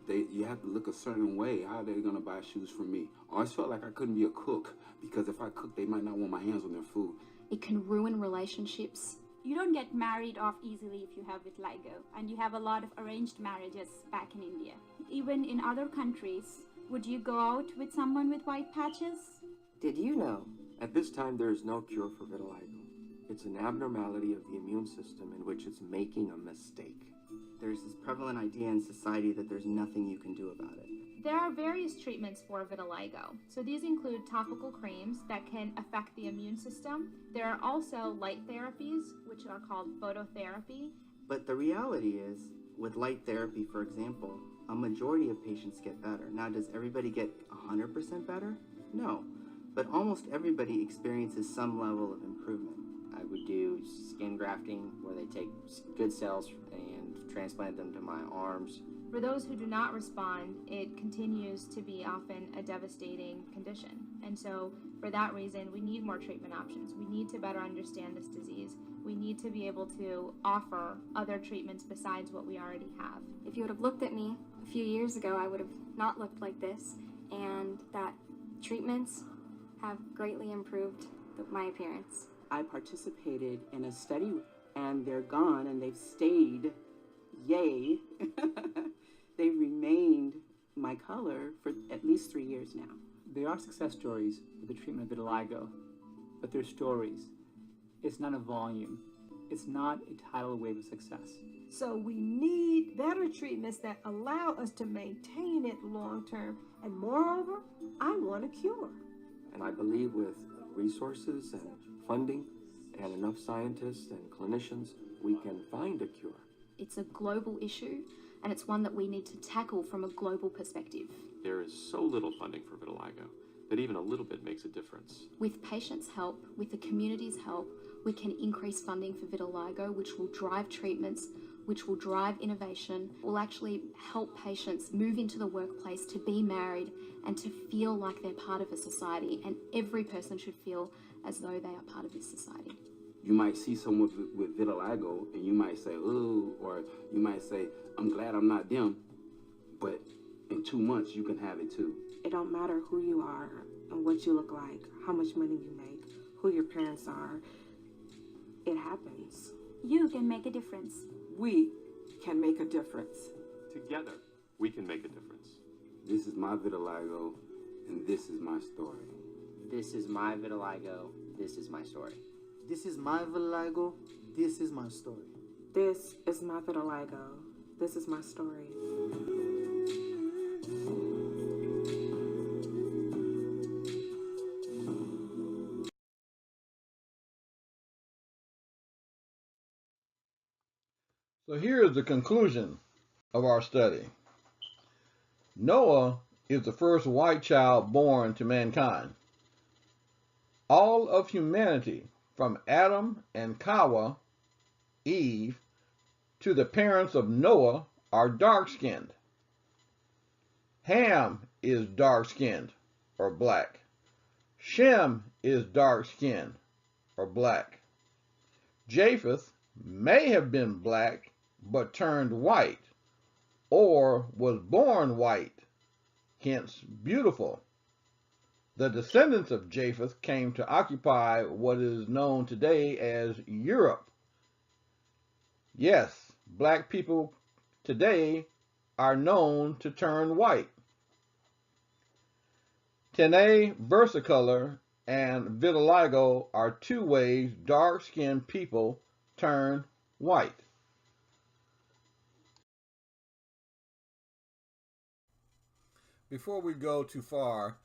you have to look a certain way. How are they going to buy shoes from me? I always felt like I couldn't be a cook because if I cook, they might not want my hands on their food. It can ruin relationships. You don't get married off easily if you have vitiligo, and you have a lot of arranged marriages back in India. Even in other countries, would you go out with someone with white patches? Did you know? At this time, there is no cure for vitiligo. It's an abnormality of the immune system in which it's making a mistake. There's this prevalent idea in society that there's nothing you can do about it. There are various treatments for vitiligo. So these include topical creams that can affect the immune system. There are also light therapies, which are called phototherapy. But the reality is, with light therapy, for example, a majority of patients get better. Now, does everybody get 100% better? No. But almost everybody experiences some level of improvement. I would do skin grafting, where they take good cells and transplant them to my arms. For those who do not respond, it continues to be often a devastating condition. And so for that reason, we need more treatment options. We need to better understand this disease. We need to be able to offer other treatments besides what we already have. If you would have looked at me a few years ago, I would have not looked like this, and that treatments have greatly improved my appearance. I participated in a study, and they're gone, and they've stayed. Yay. They've remained my color for at least 3 years now. There are success stories with the treatment of vitiligo, but they're stories. It's not a volume. It's not a tidal wave of success. So we need better treatments that allow us to maintain it long term. And moreover, I want a cure. And I believe with resources and funding and enough scientists and clinicians, we can find a cure. It's a global issue, and it's one that we need to tackle from a global perspective. There is so little funding for vitiligo that even a little bit makes a difference. With patients' help, with the community's help, we can increase funding for vitiligo, which will drive treatments, which will drive innovation, will actually help patients move into the workplace, to be married, and to feel like they're part of a society. And every person should feel as though they are part of this society. You might see someone with vitiligo, and you might say, "Ooh," or you might say, "I'm glad I'm not them," but in 2 months you can have it too. It don't matter who you are and what you look like, how much money you make, who your parents are. It happens. You can make a difference. We can make a difference. Together, we can make a difference. This is my vitiligo, and this is my story. This is my vitiligo. This is my story. This is my vitiligo. This is my story. This is my vitiligo. This is my story. So here is the conclusion of our study. Noah is the first white child born to mankind. All of humanity, from Adam and Kawa, Eve, to the parents of Noah, are dark-skinned. Ham is dark-skinned, or black. Shem is dark-skinned, or black. Japheth may have been black, but turned white, or was born white, hence beautiful. The descendants of Japheth came to occupy what is known today as Europe. Yes, black people today are known to turn white. Tene, versicolor, and vitiligo are two ways dark-skinned people turn white. Before we go too far,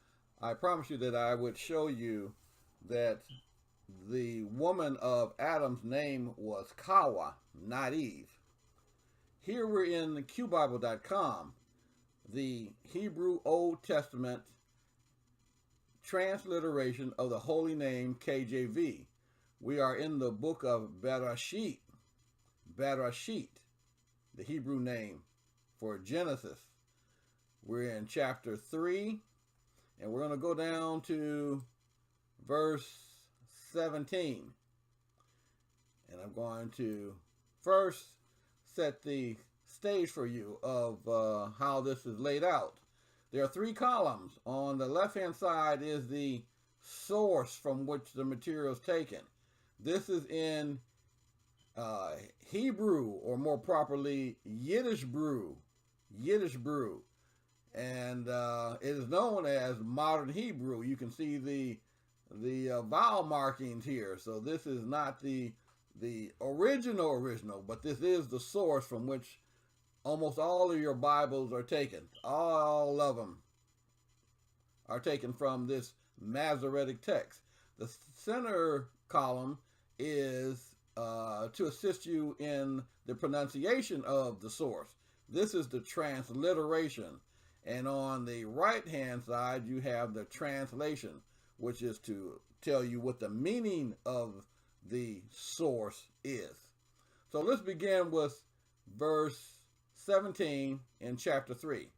I promised you that I would show you that the woman of Adam's name was Kawa, not Eve. Here we're in QBible.com, the Hebrew Old Testament transliteration of the holy name KJV. We are in the book of Bereshit, the Hebrew name for Genesis. We're in chapter 3, and we're going to go down to verse 17. And I'm going to first set the stage for you of how this is laid out. There are 3 columns. On the left-hand side is the source from which the material is taken. This is in Hebrew, or more properly, Yiddish brew. And it is known as modern Hebrew. You can see the vowel markings here. So this is not the original, but this is the source from which almost all of your Bibles are taken. All of them are taken from this Masoretic text. The center column is to assist you in the pronunciation of the source. This is the transliteration. And on the right-hand side, you have the translation, which is to tell you what the meaning of the source is. So let's begin with verse 17 in chapter 3.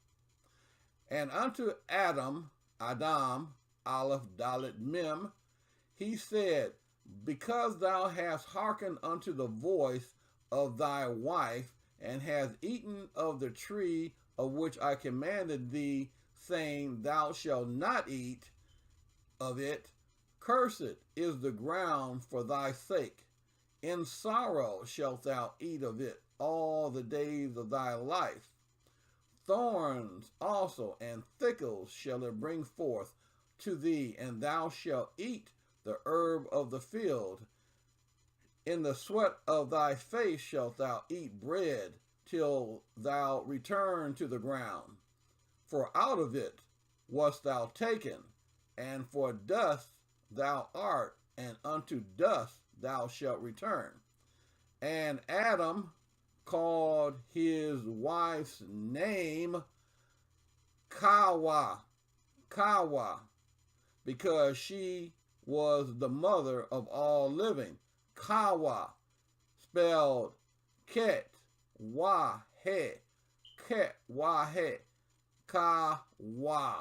And unto Adam, Aleph, Dalet, Mem, he said, because thou hast hearkened unto the voice of thy wife, and hast eaten of the tree of which I commanded thee, saying, thou shalt not eat of it, cursed is the ground for thy sake. In sorrow shalt thou eat of it all the days of thy life. Thorns also and thickles shall it bring forth to thee, and thou shalt eat the herb of the field. In the sweat of thy face shalt thou eat bread, till thou return to the ground. For out of it wast thou taken, and for dust thou art, and unto dust thou shalt return. And Adam called his wife's name Kawa, because she was the mother of all living. Kawa, spelled Ket, Wah-he, Ket, Wah-he, Ka-wa,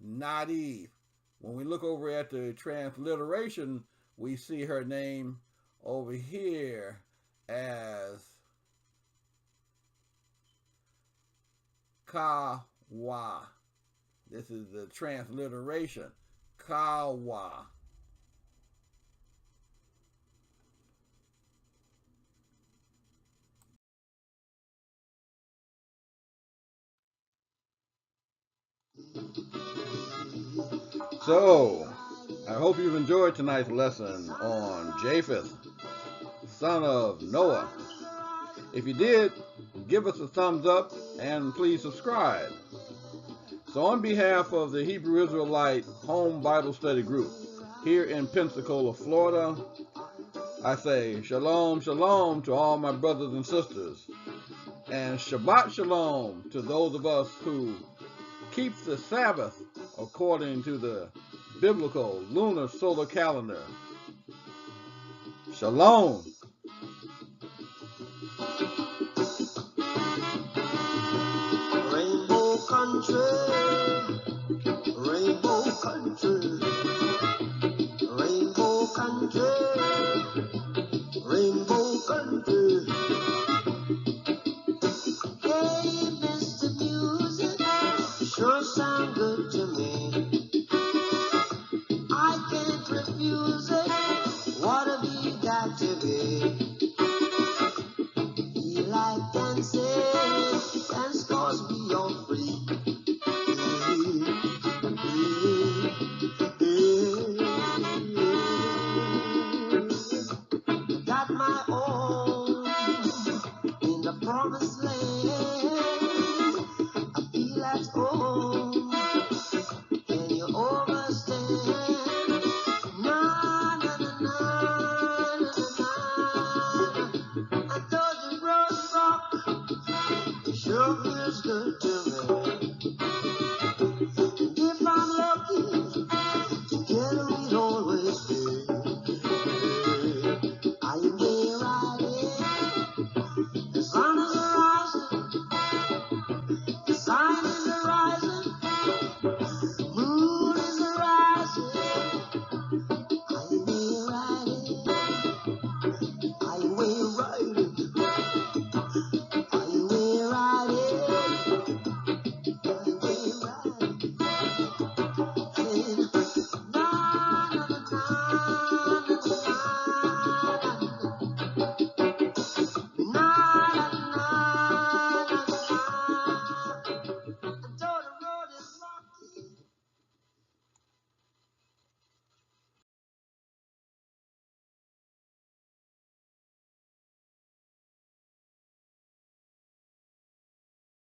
not Eve. When we look over at the transliteration we see her name over here as Kawa. This is the transliteration, Kawa. So, I hope you've enjoyed tonight's lesson on Japheth, son of Noah. If you did, give us a thumbs up and please subscribe. So on behalf of the Hebrew Israelite Home Bible Study Group here in Pensacola, Florida, I say shalom, shalom to all my brothers and sisters, and Shabbat shalom to those of us who keep the Sabbath according to the biblical lunar solar calendar. Shalom. Rainbow country, rainbow country, rainbow country, rainbow country. Hey, Mr. Music, sure sound good to me. I can't refuse it. What have you got to be?